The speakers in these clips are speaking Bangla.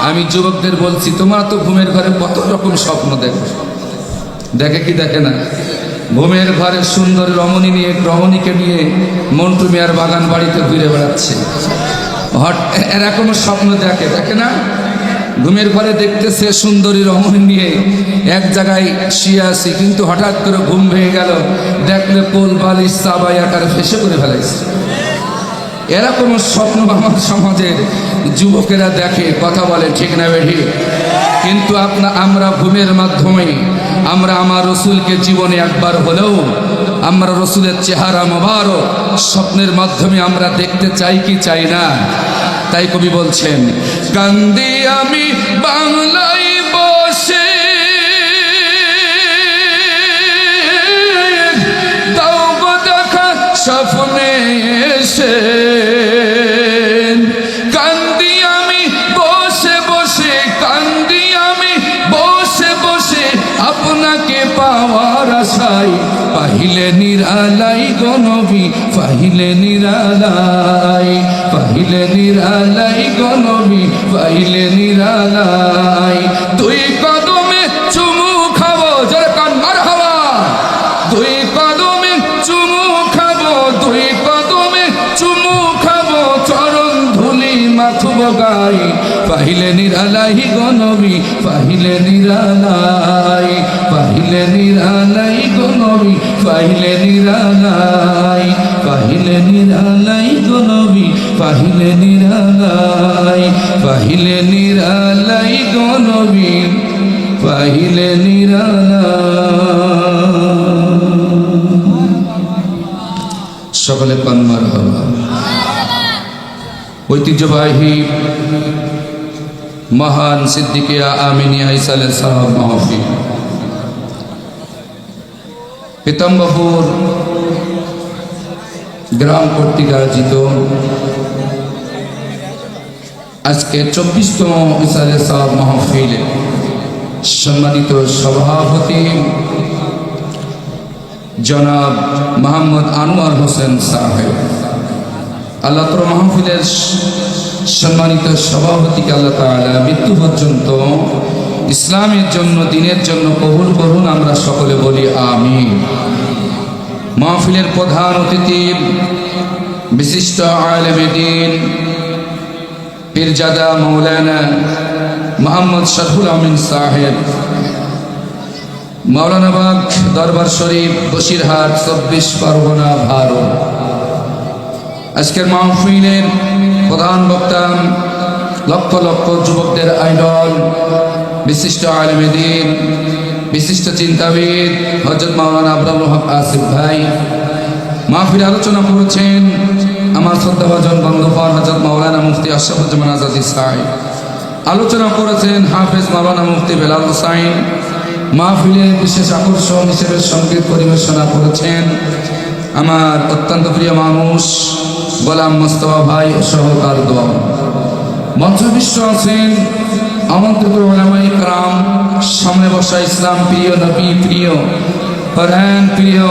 আমি যুবকদের বলছি, তোমরা তো ঘুমের ঘরে কত রকম স্বপ্ন দেখো, দেখে কি দেখে না? ঘুমের ঘরে সুন্দর রমণীকে নিয়ে মন্টু মিয়ার বাগান বাড়িতে ঘুরে বেড়াচ্ছে, এরকম স্বপ্ন দেখে না? ঘুমের ঘরে দেখতেছে সুন্দরী রমণী নিয়ে এক জায়গায় শুয়ে আছি, কিন্তু হঠাৎ করে ঘুম ভেঙে গেল, দেখলে পোল বালিশ চাবাই আকারে ফেসে করে ফেলাইছে। এরকম স্বপ্ন আমার সমাজের যুবকেরা দেখে, কথা বলে ঠিক না বেঠি? কিন্তু আমরা ঘুমের মাধ্যমে আমরা আমার রসুলকে জীবনে একবার হলেও আমরা রসুলের চেহারা মোবারক স্বপ্নের মাধ্যমে আমরা দেখতে চাই কি চাই না? তাই কবি বলছেন, কান্দি আমি বাংলায় বসে, দাও গো দেখা স্বপ্নে এসে, কান্দি আমি বসে বসে, কান্দি আমি বসে বসে আপনাকে পাওয়ার আশায়, পাহিলে নিরালাই গো নবী, পাহিলে নিরালাই, পাহিলে নিরালাই গো নবী, পাহিলে নিরালাই। দুই কদমে চুমু খাবো, যারা কান মারহাবা, দুই কদমে চুমু খাবো, দুই কদমে চুমু খাবো, চরণ ধুলি মাথুব গাই, পাহিলে নিরালাই গো নবী, পাহিলে নিরালাই, পাহিলে নিরালাই গো নবী, পাহিলে নিরালাই, পাহিলে নিরালাই গো নবী, পাহিলে নিরালাই, পাহিলে নিরালাই গো নবী, পাহিলে নিরালাই। সকলে পান মারহাবা। ঐতিহ্যবাহী মহান সিদ্দিকিয়া আমিনিয়া ইসালে সাহাব মাহফিল, পিতাম্বরপুর গ্রাম কর্তৃক আয়োজিত আজকে 24তম ইসালে সাহাব মাহফিলে সম্মানিত সভাপতি জনাব মোহাম্মদ আনোয়ার হোসেন সাহেব, আল্লাহ তাআলা মাহফিলের সম্মানিত সভাপতিকে আল্লাহ তাআলা মৃত্যু পর্যন্ত ইসলামের জন্য, দিনের জন্য কবুল করুন, আমরা সকলে বলি আমিন। মাহফিলের প্রধান অতিথি বিশিষ্ট আলেমে দ্বীন পীরজাদা মাওলানা মোহাম্মদ শরফুল আমিন সাহেব, মাওলানাবাগ দরবার শরীফ, বসিরহাট, 24 পরগনা, ভারত। আজকের মাহফিলের প্রধান বক্তা, লক্ষ লক্ষ যুবকদের আইডল, বিশিষ্ট আলেমে দ্বীন, বিশিষ্ট চিন্তাবিদ হযরত মাওলানা আব্দুল হক আসিফ ভাই। মাহফিলে আলোচনা করেছেন আমার শ্রদ্ধাভাজন বন্ধুগণ হযরত মাওলানা মুফতি আশরাফুজ্জামান আজাদী সাহেব, আলোচনা করেছেন হাফেজ মাওলানা মুফতি বেলাল হোসাইন। মাহফিলে বিশেষ আকর্ষণ হিসেবে সঙ্গীত পরিবেশনা করেছেন আমার অত্যন্ত প্রিয় মানুষ গোলাম মোস্তফা ভাই সহকার দল। মঞ্চবিষ্ট আছেন আমন্ত্রিত উলামায়ে কেরাম, সামনে বসা ইসলাম প্রিয়, নবী প্রিয়, কোরআন প্রিয়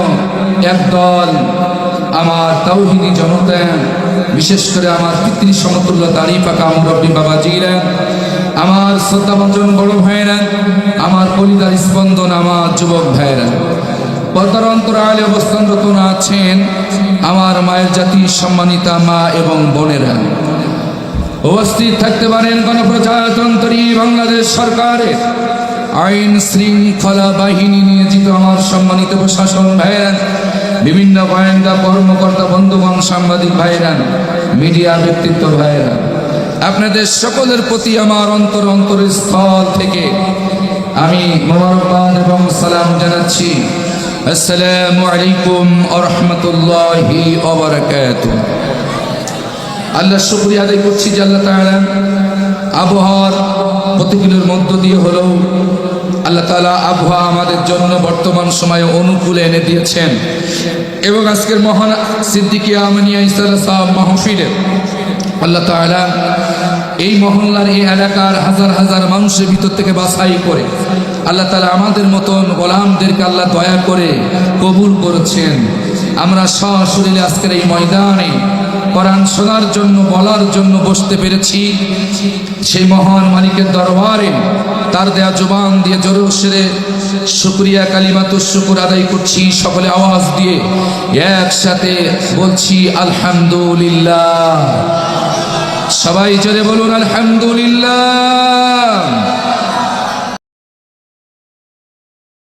একদল আমার তাওহীদি জনতা, বিশেষ করে আমার পিতৃ সমতুল্য দাড়ি পাকা মুরব্বী বাবাজিরা, আমার শ্রদ্ধাভাজন বড় ভাইরা, আমার কলিদার স্পন্দন, আমার যুবক ভাইরা, পর্দার অন্তরালে অবস্থানরত আছেন আমার মায়ের জাতি, সম্মানিতা মা এবং বোনেরা, উপস্থিত থাকতে পারেন গণপ্রজাতন্ত্রী বাংলাদেশ সরকারের আইন শৃঙ্খলা বাহিনী নিয়োজিত আমার সম্মানিত প্রশাসন ভাইরা, বিভিন্ন গোয়েন্দা কর্মকর্তা বন্ধুগণ, সাংবাদিক ভাইরা, মিডিয়া ব্যক্তিত্ব ভাইরা, আপনাদের সকলের প্রতি আমার অন্তরের স্থল থেকে আমি মোবারকবাদ এবং সালাম জানাচ্ছি। আসসালামু আলাইকুম ওয়া রাহমাতুল্লাহি ওয়া বারাকাতুহু। আল্লাহ শুকরিয়া আদায় করছি যে আল্লাহ তাআলা আবহাওয়ার প্রতিকূলের মধ্য দিয়ে হলেও আল্লাহ তাআলা আবহাওয়া আমাদের জন্য বর্তমান সময়ে অনুকূলে এনে দিয়েছেন, এবং আজকের মহান সিদ্দিকিয়া আমিনিয়া ইসালে সাহাব মাহফিলে আল্লাহ তাআলা এই মহল্লার, এই এলাকার হাজার হাজার মানুষের ভিতর থেকে বাছাই করে আল্লাহ তাআলা আমাদের মতন গোলামদেরকে আল্লাহ দয়া করে কবুল করেছেন। আমরা সশরীরে আজকের এই ময়দানে কোরআন শোনার জন্য, বলার জন্য বসতে পেরেছি। সেই মহান মালিকের দরবারে তার দেয়া জবান দিয়ে জোরে সেরে শুকরিয়া কালিমাতুশ শুকর আদায় করছি। সকলে আওয়াজ দিয়ে একসাথে বলছি আলহামদুলিল্লাহ। সবাই জোরে বলুন আলহামদুলিল্লাহ।